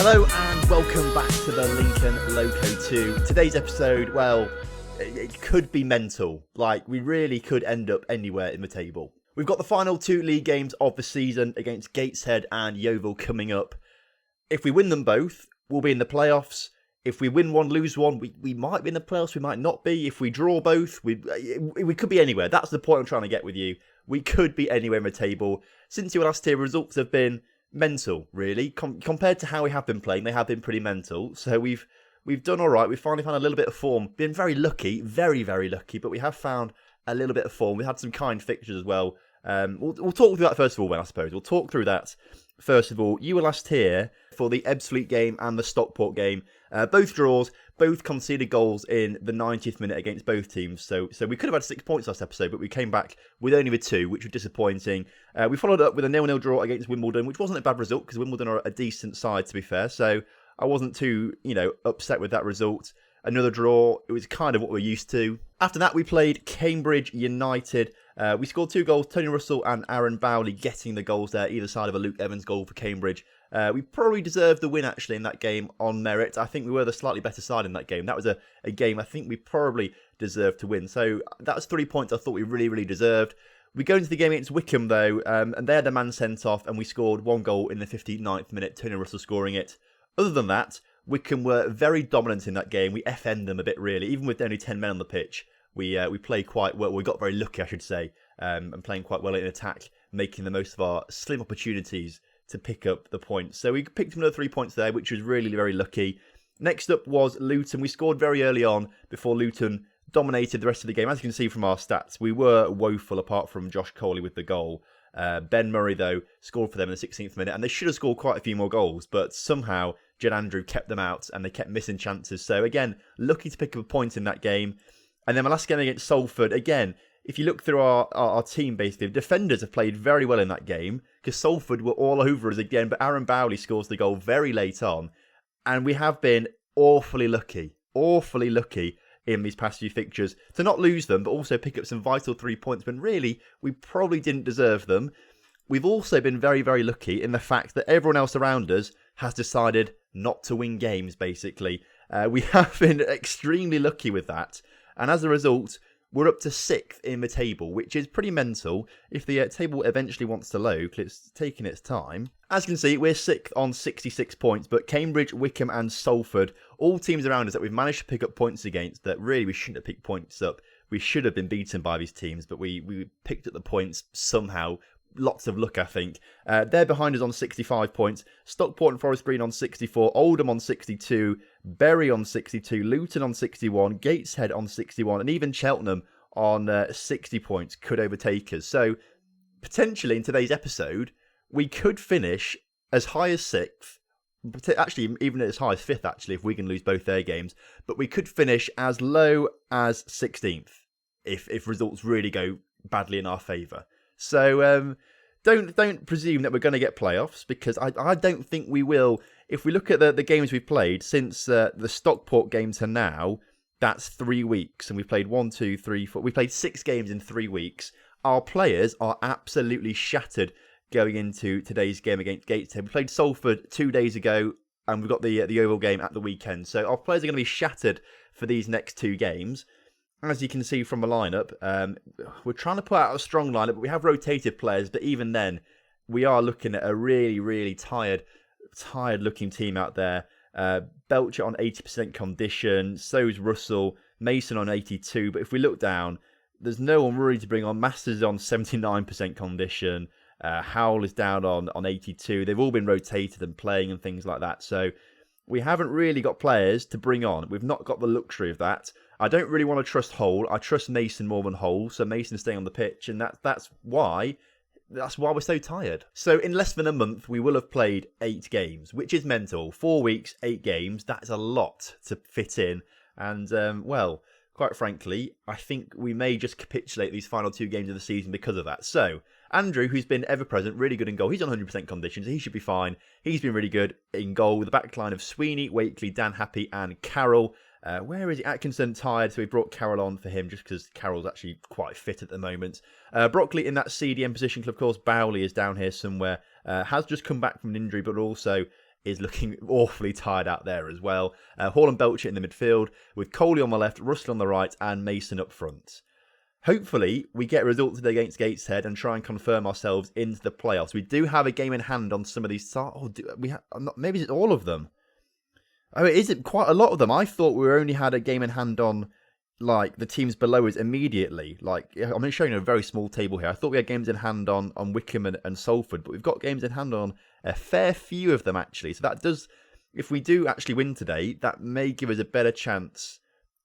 Hello and welcome back to the Lincoln Loco 2. Today's episode, well, it could be mental. Like, we really could end up anywhere in the table. We've got the final two league games of the season against Gateshead and Yeovil coming up. If we win them both, we'll be in the playoffs. If we win one, lose one, we might be in the playoffs, we might not be. If we draw both, we could be anywhere. That's the point I'm trying to get with you. We could be anywhere in the table. Since you were last here, results have been mental, really. Compared to how we have been playing, they have been pretty mental. So we've done all right. We've finally found a little bit of form. Been very lucky, very, very lucky, but we have found a little bit of form. We had some kind fixtures as well. We'll talk through that first of all, then, I suppose. We'll talk through that. First of all, you were last here for the S08 game and the Stockport game. Both draws, both conceded goals in the 90th minute against both teams. So we could have had 6 points last episode, but we came back with only the 2, which was disappointing. We followed up with a 0-0 draw against Wimbledon, which wasn't a bad result because Wimbledon are a decent side, to be fair. So I wasn't too, upset with that result. Another draw, it was kind of what we're used to. After that, we played Cambridge United. We scored 2 goals, Tony Russell and Aaron Bowley getting the goals there, either side of a Luke Evans goal for Cambridge. We probably deserved the win, actually, in that game on merit. I think we were the slightly better side in that game. That was a game I think we probably deserved to win. So that was 3 points I thought we really, really deserved. We go into the game against Wycombe, though, and they had a man sent off, and we scored 1 goal in the 59th minute, Tony Russell scoring it. Other than that, Wycombe were very dominant in that game. We FN'd them a bit, really. Even with only 10 men on the pitch, we played quite well. We got very lucky, I should say, and playing quite well in attack, making the most of our slim opportunities to pick up the points. So we picked up another 3 points there, which was really, very lucky. Next up was Luton. We scored very early on before Luton dominated the rest of the game. As you can see from our stats, we were woeful apart from Josh Coley with the goal. Ben Murray, though, scored for them in the 16th minute, and they should have scored quite a few more goals, but somehow Jed Andrew kept them out, and they kept missing chances. So again, lucky to pick up a point in that game. And then my last game against Salford, again, if you look through our team, basically, the defenders have played very well in that game, because Salford were all over us again, but Aaron Bowley scores the goal very late on, and we have been awfully lucky in these past few fixtures to not lose them, but also pick up some vital 3 points when really we probably didn't deserve them. We've also been very, very lucky in the fact that everyone else around us has decided not to win games, basically. We have been extremely lucky with that, and as a result, we're up to 6th in the table, which is pretty mental if the table eventually wants to load, because it's taking its time. As you can see, we're 6th on 66 points, but Cambridge, Wycombe and Salford, all teams around us that we've managed to pick up points against that really we shouldn't have picked points up. We should have been beaten by these teams, but we picked up the points somehow. Lots of luck, I think. They're behind us on 65 points. Stockport and Forest Green on 64. Oldham on 62. Bury on 62. Luton on 61. Gateshead on 61. And even Cheltenham on 60 points could overtake us. So, potentially in today's episode, we could finish as high as 6th. Actually, even as high as 5th, actually, if we can lose both their games. But we could finish as low as 16th if results really go badly in our favour. So don't presume that we're going to get playoffs, because I don't think we will. If we look at the games we've played since the Stockport game to now, that's 3 weeks, and we've played 1, 2, 3, 4. We played 6 games in 3 weeks. Our players are absolutely shattered going into today's game against Gateshead. We played Salford 2 days ago, and we've got the Yeovil game at the weekend. So our players are going to be shattered for these next 2 games. As you can see from the lineup, we're trying to put out a strong lineup, but we have rotated players. But even then, we are looking at a really, really tired-looking team out there. Belcher on 80% condition, so's Russell, Mason on 82. But if we look down, there's no one really to bring on. Masters on 79% condition. Howell is down on 82. They've all been rotated and playing and things like that. So we haven't really got players to bring on. We've not got the luxury of that. I don't really want to trust Hole. I trust Mason more than Hole. So Mason's staying on the pitch, and that's why we're so tired. So in less than a month, we will have played 8 games, which is mental. 4 weeks, 8 games. That's a lot to fit in. And, well, quite frankly, I think we may just capitulate these final 2 games of the season because of that. So Andrew, who's been ever-present, really good in goal. He's on 100% conditions. He should be fine. He's been really good in goal with the back line of Sweeney, Wakely, Dan Happy and Carroll. Where is he? Atkinson tired, so we brought Carroll on for him just because Carroll's actually quite fit at the moment. Brockley in that CDM position, of course. Bowley is down here somewhere. Has just come back from an injury, but also is looking awfully tired out there as well. Hall and Belcher in the midfield, with Coley on the left, Russell on the right, and Mason up front. Hopefully, we get a result today against Gateshead and try and confirm ourselves into the playoffs. We do have a game in hand on some of these. Maybe it's all of them. Oh, it isn't quite a lot of them. I thought we only had a game in hand on like the teams below us immediately. Like, I'm showing you a very small table here. I thought we had games in hand on Wickham and Salford, but we've got games in hand on a fair few of them actually. So that does, if we do actually win today, that may give us a better chance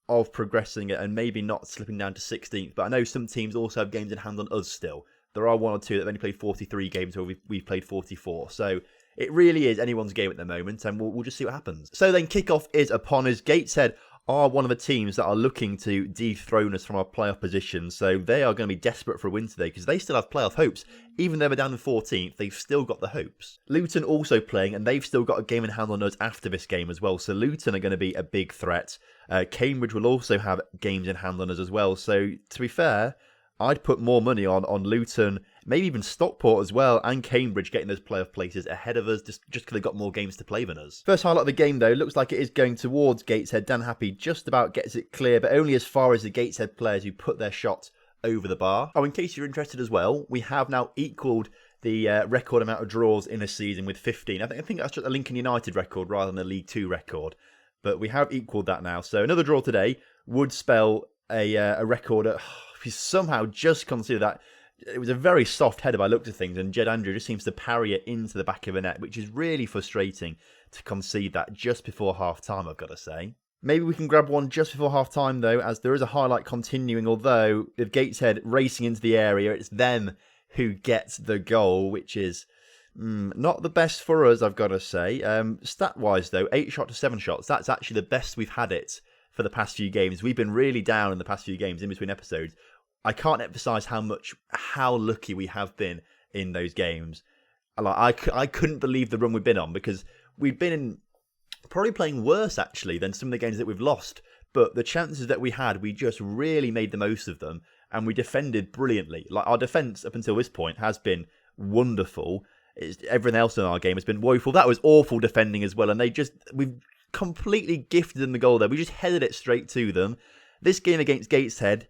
of progressing it and maybe not slipping down to 16th. But I know some teams also have games in hand on us still. There are one or two that have only played 43 games, or we've played 44. So it really is anyone's game at the moment, and we'll just see what happens. So then kickoff is upon us. Gateshead are one of the teams that are looking to dethrone us from our playoff position. So they are going to be desperate for a win today because they still have playoff hopes. Even though they're down in 14th, they've still got the hopes. Luton also playing, and they've still got a game in hand on us after this game as well. So Luton are going to be a big threat. Cambridge will also have games in hand on us as well. So to be fair, I'd put more money on Luton, maybe even Stockport as well, and Cambridge getting those playoff places ahead of us, just because they've got more games to play than us. First highlight of the game, though, looks like it is going towards Gateshead. Dan Happy just about gets it clear, but only as far as the Gateshead players who put their shot over the bar. Oh, in case you're interested as well, we have now equalled the record amount of draws in a season with 15. I think that's just a Lincoln United record rather than a League Two record, but we have equalled that now. So another draw today would spell a record at... we somehow just consider that. It was a very soft header by looked at things, and Jed Andrew just seems to parry it into the back of the net, which is really frustrating to concede that just before half-time, I've got to say. Maybe we can grab one just before half-time, though, as there is a highlight continuing, although with Gateshead racing into the area, it's them who get the goal, which is not the best for us, I've got to say. Stat-wise, though, 8 shot to 7 shots, that's actually the best we've had it for the past few games. We've been really down in the past few games in between episodes. I can't emphasise how lucky we have been in those games. I couldn't believe the run we've been on, because we've been probably playing worse actually than some of the games that we've lost. But the chances that we had, we just really made the most of them, and we defended brilliantly. Like, our defence up until this point has been wonderful. Everything else in our game has been woeful. That was awful defending as well, and we've completely gifted them the goal there. We just headed it straight to them. This game against Gateshead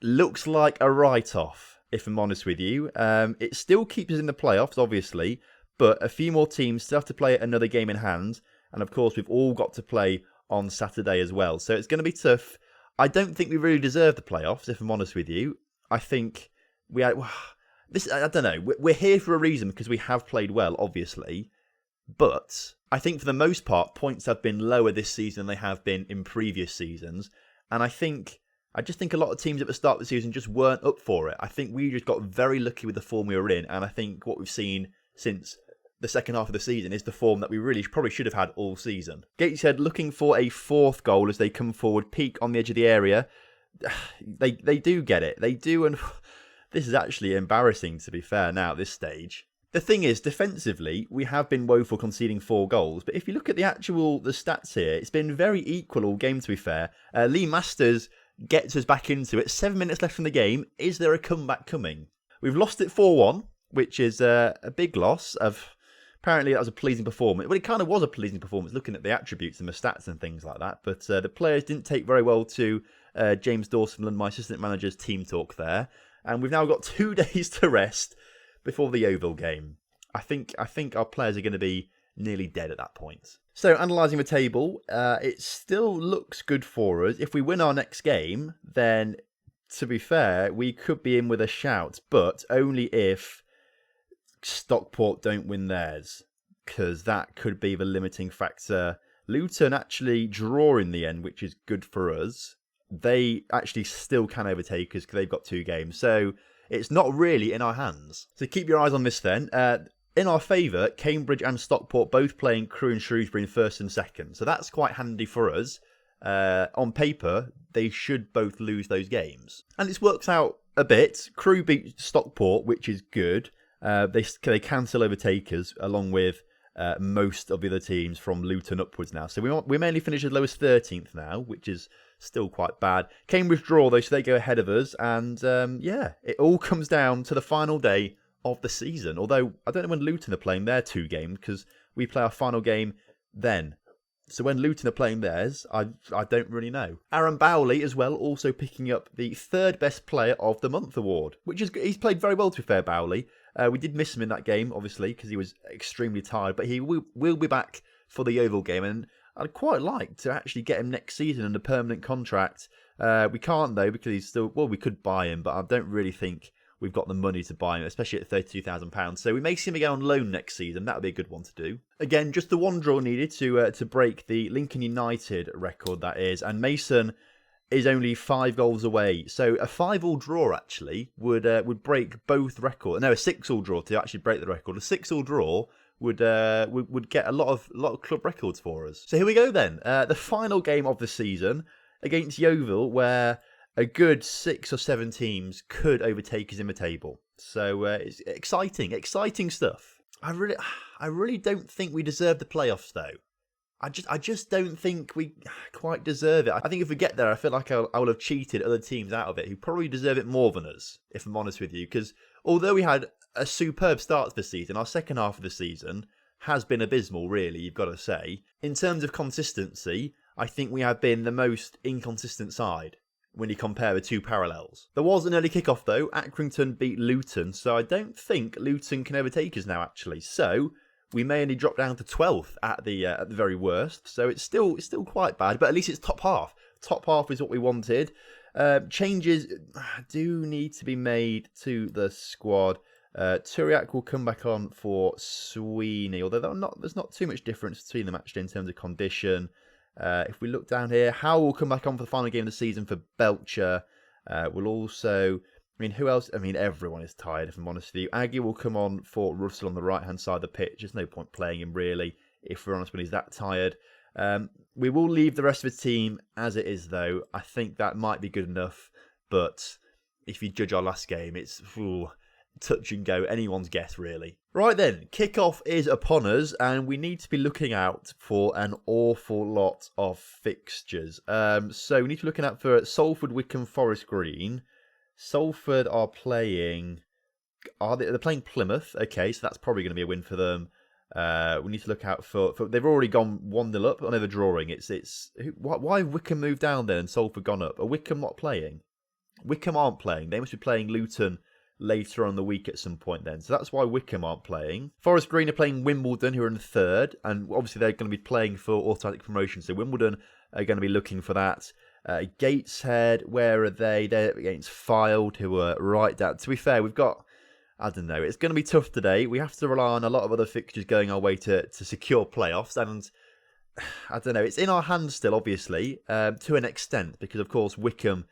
looks like a write-off, if I'm honest with you. It still keeps us in the playoffs, obviously, but a few more teams still have to play another game in hand. And of course, we've all got to play on Saturday as well. So it's going to be tough. I don't think we really deserve the playoffs, if I'm honest with you. I think we had... I don't know. We're here for a reason because we have played well, obviously. But I think for the most part, points have been lower this season than they have been in previous seasons. And I just think a lot of teams at the start of the season just weren't up for it. I think we just got very lucky with the form we were in. And I think what we've seen since the second half of the season is the form that we really probably should have had all season. Gateshead looking for a fourth goal as they come forward, peak on the edge of the area. They do get it. They do, and this is actually embarrassing, to be fair, now at this stage. The thing is, defensively, we have been woeful conceding 4 goals. But if you look at the stats here, it's been very equal all game, to be fair. Lee Masters gets us back into it. 7 minutes left in the game. Is there a comeback coming? We've lost it 4-1, which is a big loss. Apparently, that was a pleasing performance. Well, it kind of was a pleasing performance, looking at the attributes and the stats and things like that. But the players didn't take very well to James Dawson and my assistant manager's team talk there. And we've now got 2 days to rest before the Yeovil game. I think our players are going to be nearly dead at that point. So, analysing the table, it still looks good for us. If we win our next game, then, to be fair, we could be in with a shout, but only if Stockport don't win theirs, because that could be the limiting factor. Luton actually draw in the end, which is good for us. They actually still can overtake us because they've got 2 games. So it's not really in our hands. So keep your eyes on this then. In our favour, Cambridge and Stockport both playing Crewe and Shrewsbury in first and second. So that's quite handy for us. On paper, they should both lose those games. And this works out a bit. Crewe beat Stockport, which is good. They can still overtake us, along with most of the other teams from Luton upwards now. So we mainly finish as low as 13th now, which is still quite bad. Cambridge draw, though, so they go ahead of us. And it all comes down to the final day of the season. Although, I don't know when Luton are playing their 2 games, because we play our final game then. So when Luton are playing theirs, I don't really know. Aaron Bowley as well, also picking up the third best player of the month award, which is he's played very well to be fair, Bowley. We did miss him in that game, obviously, because he was extremely tired, but he will be back for the Yeovil game, and I'd quite like to actually get him next season on a permanent contract. We can't though, because he's still, well, we could buy him, but I don't really think we've got the money to buy him, especially at £32,000. So we may see him again on loan next season. That would be a good one to do. Again, just the one draw needed to break the Lincoln United record, that is. And Mason is only 5 goals away. So a 5-all draw actually would break both records. No, a 6-all draw to actually break the record. A 6-all draw would get a lot of club records for us. So here we go then. The final game of the season against Yeovil, where a good 6 or 7 teams could overtake us in the table. So it's exciting stuff. I really don't think we deserve the playoffs though. I just don't think we quite deserve it. I think if we get there, I feel like I will have cheated other teams out of it who probably deserve it more than us, if I'm honest with you. Because although we had a superb start to the season, our second half of the season has been abysmal, really, you've got to say. In terms of consistency, I think we have been the most inconsistent side when you compare the two parallels. There was an early kickoff though. Accrington beat Luton, so I don't think Luton can overtake us now actually. So we may only drop down to 12th at the very worst. So it's still quite bad, but at least it's top half. Top half is what we wanted. Changes do need to be made to the squad. Turiak will come back on for Sweeney, although there's not too much difference between them actually in terms of condition. If we look down here, Howell will come back on for the final game of the season for Belcher. We'll also, who else? Everyone is tired, if I'm honest with you. Aggie will come on for Russell on the right-hand side of the pitch. There's no point playing him, really, if we're honest, when he's that tired. We will leave the rest of the team as it is, though. I think that might be good enough, but if you judge our last game, it's touch and go, anyone's guess, really. Right then, kickoff is upon us, and we need to be looking out for an awful lot of fixtures. So we need to be looking out for Salford, Wycombe, Forest Green. Salford are playing... They're playing Plymouth. Okay, so that's probably going to be a win for them. We need to look out for they've already gone 1-0 up on the drawing. Why have Wycombe moved down then and Salford gone up? Are Wycombe not playing? Wycombe aren't playing. They must be playing Luton later on the week at some point then. So that's why Wycombe aren't playing. Forest Green are playing Wimbledon, who are in third, and obviously they're going to be playing for automatic promotion. So Wimbledon are going to be looking for that. Gateshead, where are they? They're against Fylde, who are right down. To be fair, we've got, I don't know, it's going to be tough today. We have to rely on a lot of other fixtures going our way to secure playoffs, and I don't know, it's in our hands still, obviously, to an extent, because of course Wycombe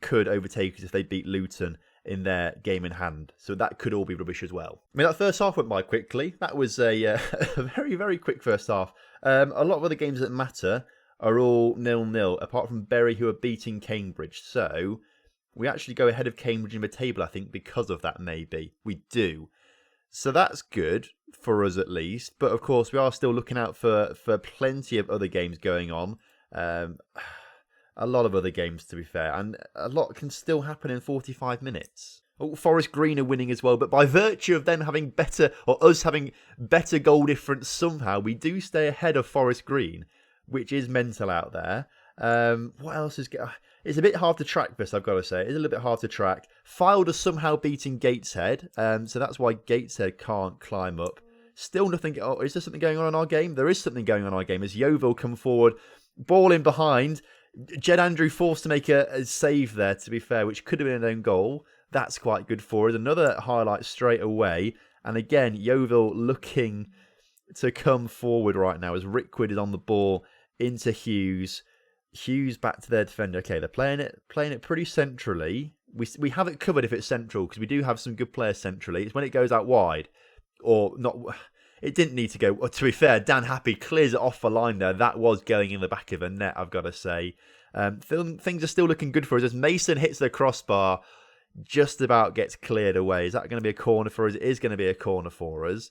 could overtake us if they beat Luton in their game in hand. So that could all be rubbish as well. That first half went by quickly. That was a very, very quick first half. A lot of other games that matter are all 0-0, apart from Bury, who are beating Cambridge. So we actually go ahead of Cambridge in the table, I think, because of that, maybe. We do. So that's good, for us at least. But of course, we are still looking out for plenty of other games going on. A lot of other games, to be fair, and a lot can still happen in 45 minutes. Oh, Forest Green are winning as well, but by virtue of them having better, or us having better goal difference somehow, we do stay ahead of Forest Green, which is mental out there. What else is... It's a bit hard to track this, I've got to say. It's a little bit hard to track. Fylde are somehow beating Gateshead, so that's why Gateshead can't climb up. Still nothing... Oh, is there something going on in our game? There is something going on in our game as Yeovil come forward, ball in behind... Jed Andrew forced to make a save there, to be fair, which could have been an own goal. That's quite good for us. Another highlight straight away. And again, Yeovil looking to come forward right now as Rickwood is on the ball into Hughes. Hughes back to their defender. Okay, they're playing it pretty centrally. We have it covered if it's central, because we do have some good players centrally. It's when it goes out wide, or not... It didn't need to go. To be fair, Dan Happy clears it off the line there. That was going in the back of the net, I've got to say. Things are still looking good for us as Mason hits the crossbar, just about gets cleared away. Is that going to be a corner for us? It is going to be a corner for us.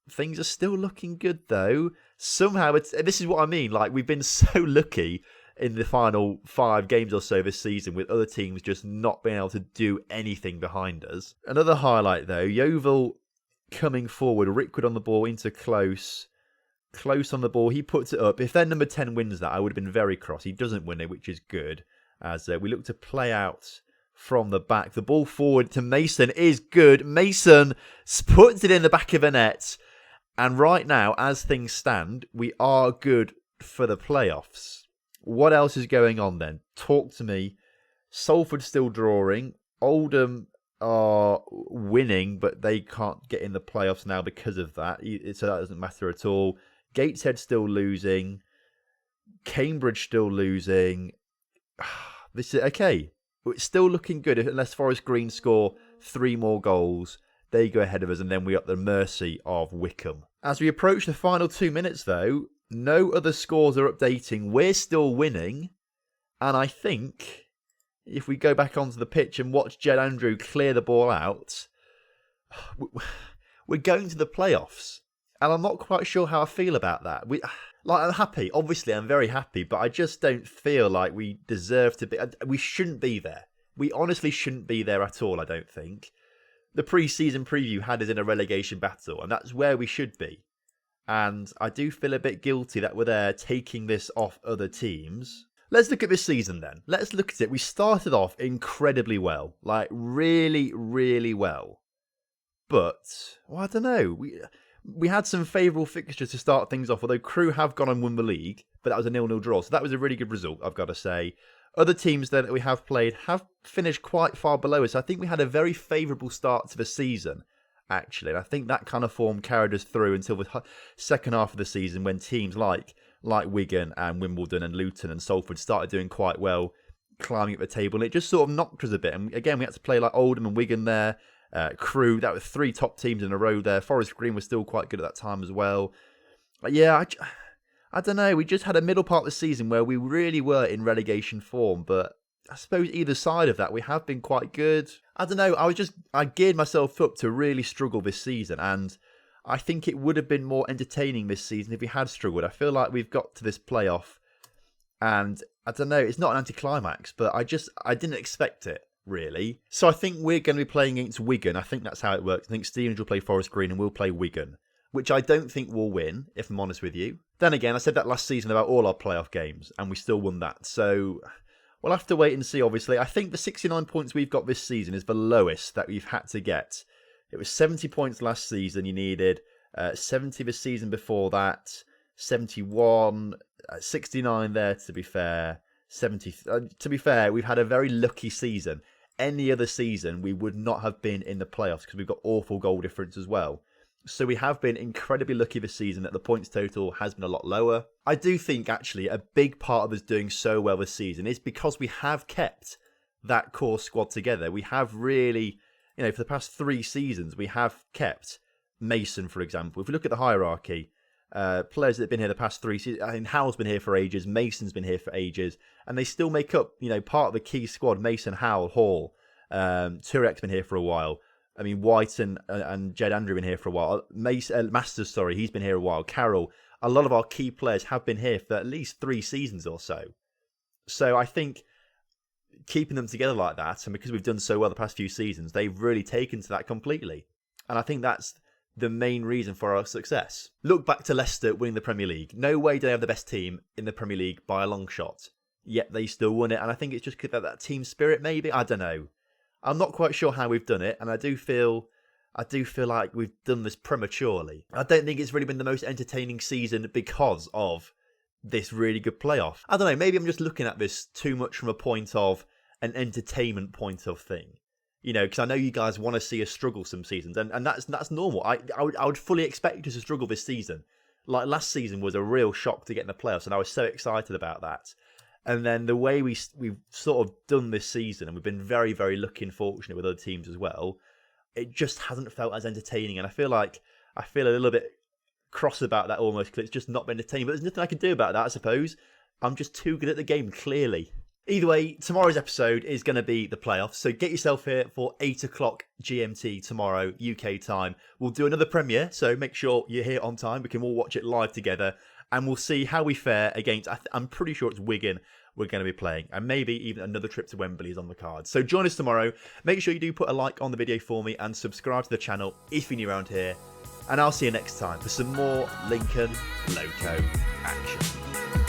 Things are still looking good, though. Somehow, this is what I mean. Like, we've been so lucky in the final 5 games or so this season, with other teams just not being able to do anything behind us. Another highlight, though, Yeovil... coming forward, Rickwood on the ball into close. close on the ball. He puts it up. If their number 10 wins that, I would have been very cross. He doesn't win it, which is good. As we look to play out from the back. The ball forward to Mason is good. Mason puts it in the back of the net. And right now, as things stand, we are good for the playoffs. What else is going on then? Talk to me. Salford still drawing. Oldham are winning, but they can't get in the playoffs now because of that. So that doesn't matter at all. Gateshead still losing. Cambridge still losing. This is okay. It's still looking good unless Forest Green score 3 more goals. They go ahead of us, and then we're at the mercy of Wickham. As we approach the final 2 minutes, though, no other scores are updating. We're still winning, and I think if we go back onto the pitch and watch Jed Andrew clear the ball out, we're going to the playoffs. And I'm not quite sure how I feel about that. I'm happy. Obviously, I'm very happy, but I just don't feel like we deserve to be. We shouldn't be there. We honestly shouldn't be there at all, I don't think. The pre-season preview had us in a relegation battle, and that's where we should be. And I do feel a bit guilty that we're there taking this off other teams. Let's look at this season then. Let's look at it. We started off incredibly well. Like, really, really well. But, I don't know. We had some favourable fixtures to start things off, although Crewe have gone and won the league, but that was a 0-0 draw, so that was a really good result, I've got to say. Other teams then that we have played have finished quite far below us. I think we had a very favourable start to the season, actually, and I think that kind of form carried us through until the second half of the season when teams like Wigan and Wimbledon and Luton and Salford started doing quite well, climbing up the table, and it just sort of knocked us a bit. And again, we had to play like Oldham and Wigan there. Crewe, that was 3 top teams in a row there. Forest Green was still quite good at that time as well. Yeah, I don't know. We just had a middle part of the season where we really were in relegation form, but I suppose either side of that, we have been quite good. I don't know. I geared myself up to really struggle this season, and I think it would have been more entertaining this season if we had struggled. I feel like we've got to this playoff, and I don't know. It's not an anticlimax, but I didn't expect it. Really. So I think we're going to be playing against Wigan. I think that's how it works. I think Stevenage will play Forest Green and we'll play Wigan, which I don't think we'll win, if I'm honest with you. Then again, I said that last season about all our playoff games, and we still won that. So we'll have to wait and see, obviously. I think the 69 points we've got this season is the lowest that we've had to get. It was 70 points last season you needed, 70 the season before that, 71, 69 there, to be fair. 70. To be fair, we've had a very lucky season. Any other season, we would not have been in the playoffs because we've got awful goal difference as well. So we have been incredibly lucky this season that the points total has been a lot lower. I do think, actually, a big part of us doing so well this season is because we have kept that core squad together. We have really, for the past 3 seasons, we have kept Mason, for example. If we look at the hierarchy, players that have been here the past 3 seasons. I mean, Howell's been here for ages. Mason's been here for ages. And they still make up, part of the key squad. Mason, Howell, Hall. Turek's been here for a while. I mean, White and Jed Andrew been here for a while. Masters, he's been here a while. Carroll. A lot of our key players have been here for at least 3 seasons or so. So I think keeping them together like that, and because we've done so well the past few seasons, they've really taken to that completely. And I think that's the main reason for our success. Look back to Leicester winning the Premier League. No way do they have the best team in the Premier League by a long shot. Yet they still won it, and I think it's just because of that team spirit, maybe. I don't know. I'm not quite sure how we've done it, and I do feel like we've done this prematurely. I don't think it's really been the most entertaining season because of this really good playoff. I don't know, maybe I'm just looking at this too much from a point of an entertainment point of thing. Because I know you guys want to see us struggle some seasons, and that's normal. I would fully expect us to struggle this season. Like last season was a real shock to get in the playoffs, and I was so excited about that. And then the way we've sort of done this season, and we've been very, very lucky and fortunate with other teams as well, it just hasn't felt as entertaining. And I feel a little bit cross about that almost, because it's just not been entertaining. But there's nothing I can do about that, I suppose. I'm just too good at the game, clearly. Either way, tomorrow's episode is going to be the playoffs. So get yourself here for 8 o'clock GMT tomorrow, UK time. We'll do another premiere, so make sure you're here on time. We can all watch it live together. And we'll see how we fare against, I'm pretty sure it's Wigan we're going to be playing. And maybe even another trip to Wembley is on the cards. So join us tomorrow. Make sure you do put a like on the video for me and subscribe to the channel if you're new around here. and I'll see you next time for some more Lincoln Loco action.